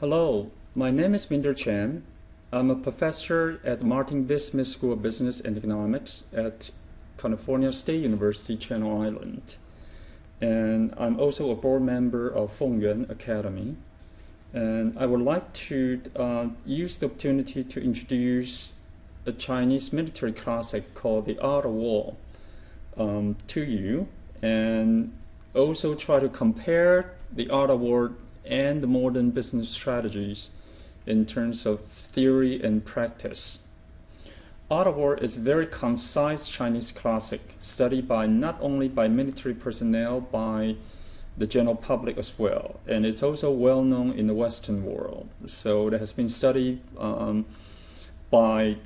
Hello, my name is Minder Chen. I'm a professor at the Martin Bismuth School of Business and Economics at California State University, Channel Island. And I'm also a board member of Fengyuan Academy. And I would like to use the opportunity to introduce a Chinese military classic called The Art of War to you, and also try to compare the art of war and the modern business strategies in terms of theory and practice. Art of War is a very concise Chinese classic studied by not only by military personnel, by the general public as well, and it's also well known in the Western world. So it has been studied by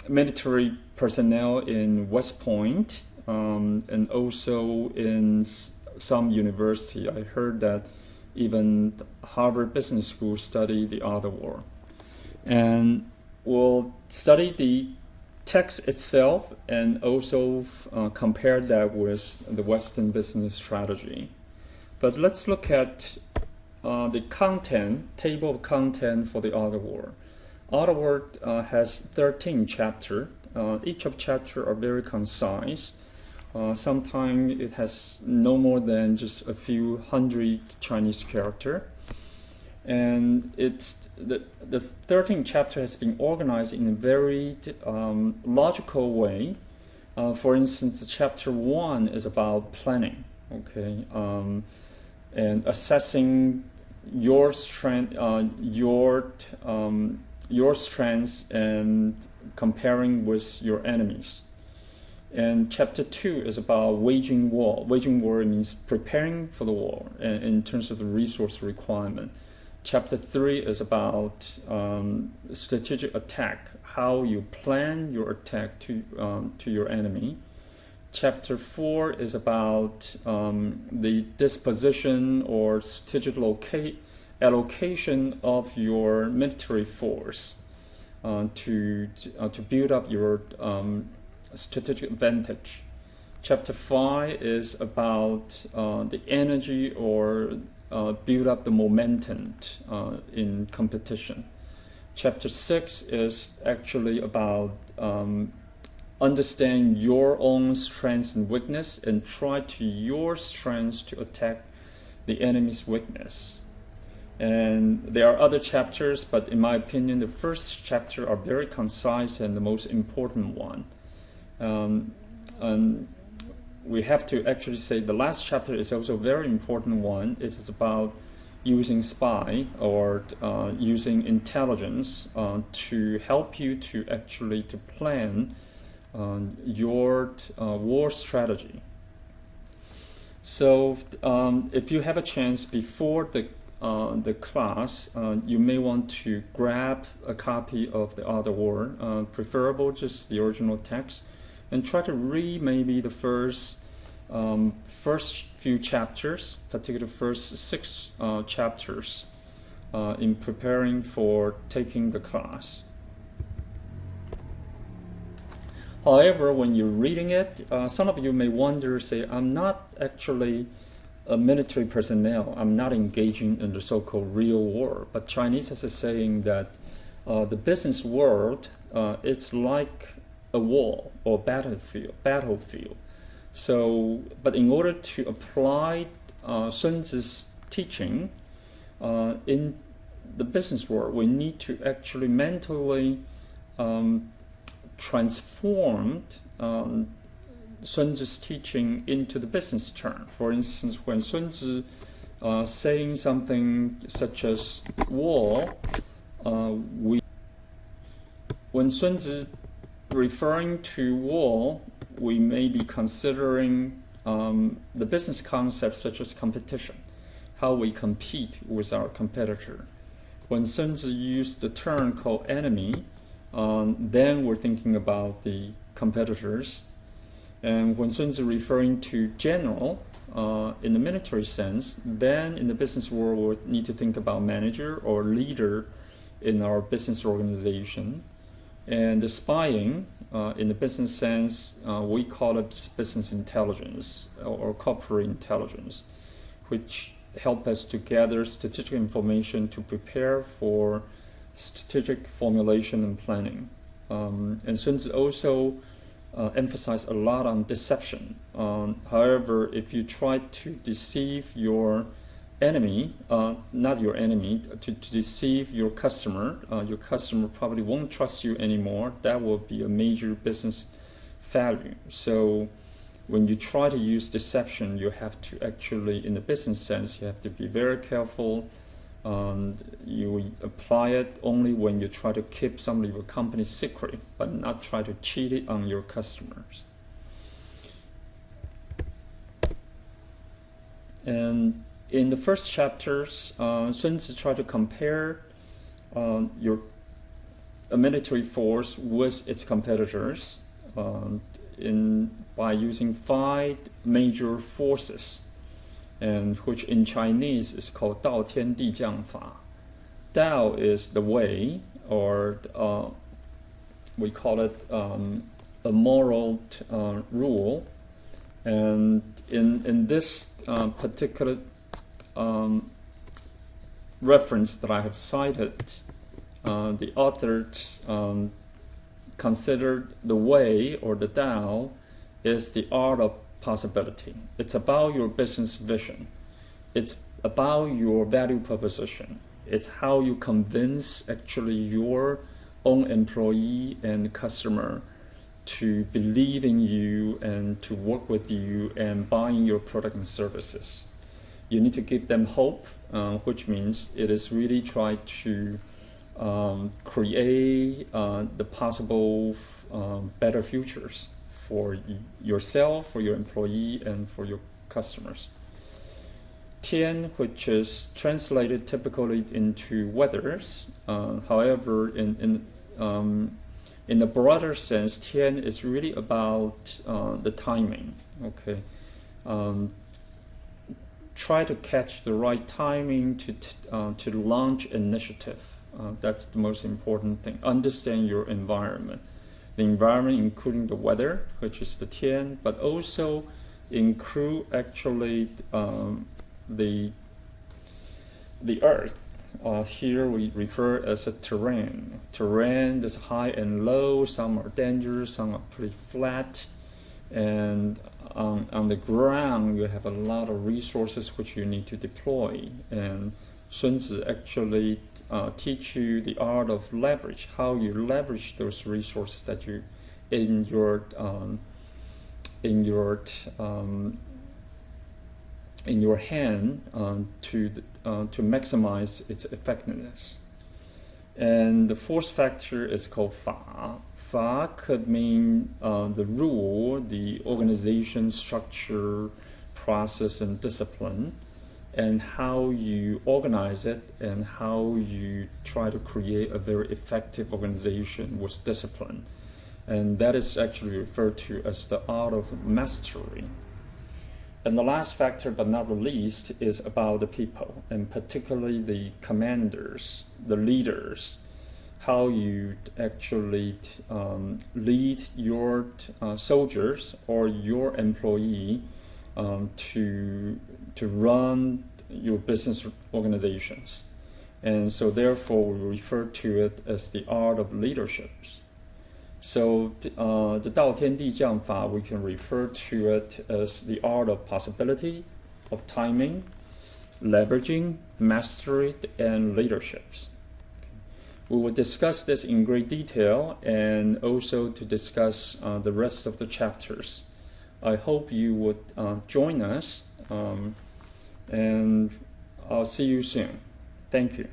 military personnel in West Point and also in some university. I heard that even Harvard Business School study the art of war. And we'll study the text itself and also compare that with the Western business strategy. But let's look at the content, table of content for the art of war. Art of war has 13 chapters. Each of chapters are very concise. Sometimes it has no more than just a few hundred Chinese characters. And it's the 13th chapter has been organized in a very logical way. For instance, chapter 1 is about planning, okay, and assessing your strength, your strengths, and comparing with your enemies. And chapter 2 is about waging war. Waging war means preparing for the war in terms of the resource requirement. Chapter 3 is about strategic attack, how you plan your attack to your enemy. Chapter 4 is about the disposition or strategic allocation of your military force to build up your strategic advantage. Chapter 5 is about the energy or build up the momentum in competition. Chapter 6 is actually about understand your own strengths and weakness and try to your strengths to attack the enemy's weakness. And there are other chapters, but in my opinion, the first chapter are very concise and the most important one. And we have to actually say the last chapter is also a very important one. It is about using spy or using intelligence to help you to actually to plan your war strategy. So if you have a chance before the class, you may want to grab a copy of The Art of War, preferable just the original text, and try to read maybe the first few chapters, particularly first 6 chapters, in preparing for taking the class. However, when you're reading it, some of you may wonder, say, I'm not actually a military personnel, I'm not engaging in the so-called real war. But Chinese has a saying that the business world, it's like a wall or battlefield. So, but in order to apply Sun Tzu's teaching in the business world, we need to actually mentally transform Sun Tzu's teaching into the business term. For instance, when Sun Tzu saying something such as war, when Sun Tzu referring to war, we may be considering the business concepts such as competition, how we compete with our competitor. When Sun Tzu used the term called enemy, then we're thinking about the competitors. And when Sun Tzu referring to general in the military sense, then in the business world we'll need to think about manager or leader in our business organization. And the spying, in the business sense, we call it business intelligence or corporate intelligence, which help us to gather strategic information to prepare for strategic formulation and planning. And Sun Tzu also emphasized a lot on deception. However, if you try to deceive your enemy, not your enemy, to deceive your customer probably won't trust you anymore. That will be a major business failure. So when you try to use deception, you have to actually, in the business sense, you have to be very careful. You apply it only when you try to keep some of your company's secret, but not try to cheat it on your customers. And in the first chapters, Sun Tzu tried to compare a military force with its competitors by using 5 major forces, and which in Chinese is called 道天地将法. Dao is the way, or we call it a moral rule. And in this particular reference that I have cited, the author considered the way, or the Tao, is the art of possibility. It's about your business vision. It's about your value proposition. It's how you convince actually your own employee and customer to believe in you and to work with you and buying your product and services. You need to give them hope, which means it is really try to create the possible better futures for yourself, for your employee, and for your customers. Tian, which is translated typically into weathers. However, in the broader sense, Tian is really about the timing. Okay, try to catch the right timing to launch initiative. That's the most important thing. Understand your environment. The environment including the weather, which is the Tian, but also include actually the earth. Here we refer as a terrain. Terrain is high and low, some are dangerous, some are pretty flat. And on the ground, you have a lot of resources which you need to deploy. And Sun Tzu actually teach you the art of leverage, how you leverage those resources that you in your hand to maximize its effectiveness. And the fourth factor is called Fa. Fa could mean the rule, the organization, structure, process, and discipline, and how you organize it and how you try to create a very effective organization with discipline. And that is actually referred to as the art of mastery. And the last factor, but not the least, is about the people, and particularly the commanders, the leaders, how you actually lead your soldiers or your employee to run your business organizations. And so therefore we refer to it as the art of leadership. So the Dao Tian Di Jiang Fa, we can refer to it as the art of possibility, of timing, leveraging, mastery, and leaderships. We will discuss this in great detail and also to discuss the rest of the chapters. I hope you would join us, and I'll see you soon. Thank you.